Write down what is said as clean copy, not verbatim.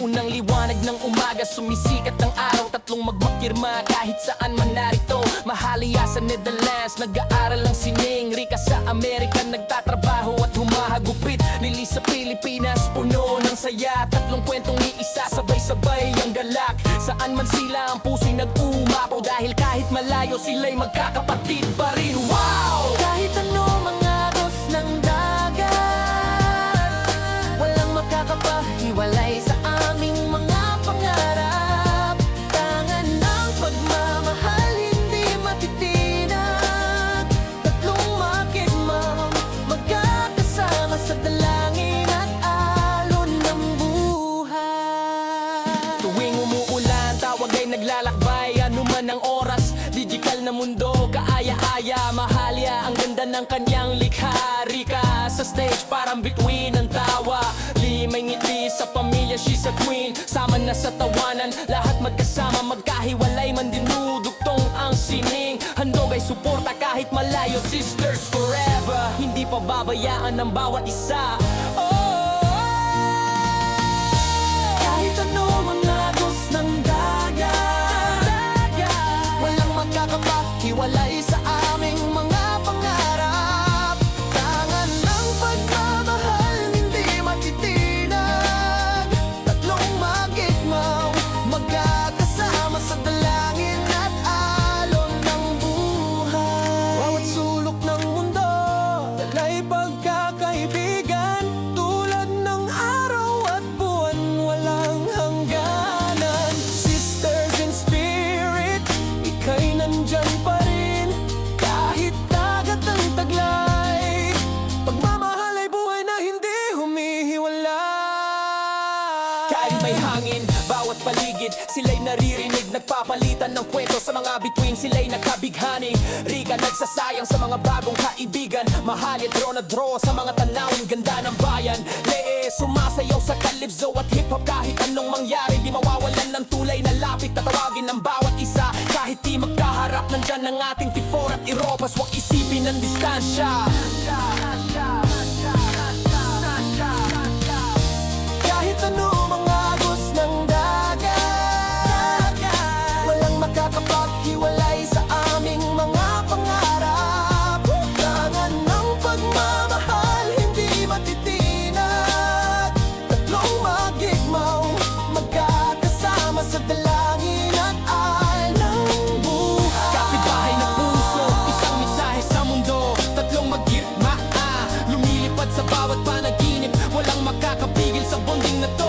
Unang liwanag ng umaga, sumisikat ang araw. Tatlong magmakirma kahit saan man narito. Mahalia sa Netherlands, nag-aaral ang sining. Rika sa Amerika, nagtatrabaho at humahagupit. Lili sa Pilipinas, puno ng saya. Tatlong kwentong iisa, sabay-sabay ang galak. Saan man sila, ang puso'y nag-uumapaw. Dahil kahit malayo, sila'y magkakapatid pa rin. Wow! Kahit ano mga agos ng dagat, walang makakapahiwalay sa aming mga pangarap. Tangan ng pagmamahal, hindi matitinag. Tatlong makigmam, magkakasama sa dalangin at alon ng buhay. Tuwing umuulan, tawag ay naglalakbay. Ano man ang oras, digital na mundo, kaaya-aya. Mahalya, ang ganda ng kanyang likha. Rika sa stage, parang bituin ang tawa. May ngiti sa pamilya, she's a queen. Sama na sa tawanan, lahat magkasama. Magkahiwalay man dinudugtong ang sining. Handog ay suporta kahit malayo, sisters forever. Hindi pa babayaan ng bawat isa. Kahit ano mga agos ng dagat, walang magkakapahiwalay sa aming mga pangarap. Tangan ng pagmamahal, hindi matitinag. Tatlong magigmaw, magkakasama sa dalangin at alon ng buhay. Bawat sulok ng mundo, tala'y pagkakaibigan. Tulad ng araw at buwan, walang hangganan. Sisters in spirit, ika'y nandyan pa rin. Kahit dagat ang taglay, pagmamahal ay buhay na hindi humihiwalay. Kahit may hangin, bawat paligid, sila'y naririnig. Nagpapalitan ng kwento sa mga bituin, sila'y nakabighani. Rika nagsasayang sa mga bagong kaibigan. Mahal at draw na draw sa mga tanawin, ganda ng bayan. Lee, sumasayaw sa kalipso at hip-hop. Kahit anong mangyari, di mawawalan ng tulay na lapit. Tatawagin ng bawat isa, kahit di magkaharap. Nandyan ang ating tifor at iropas, huwag isipin ng distansya. Kahit ano mga agos ng dagat, walang makakapaghiwalay sa aming mga pangarap. Tangan ng pagmamahal, hindi matitinag. Tatlong magigmaw, magkakasama sa dalangin at alon ng buhay. Kapitbahay ng puso, isang mensahe sa mundo. Tatlong magigma, lumilipad sa bawat panaginip. Walang makakapigil sa bonding na to.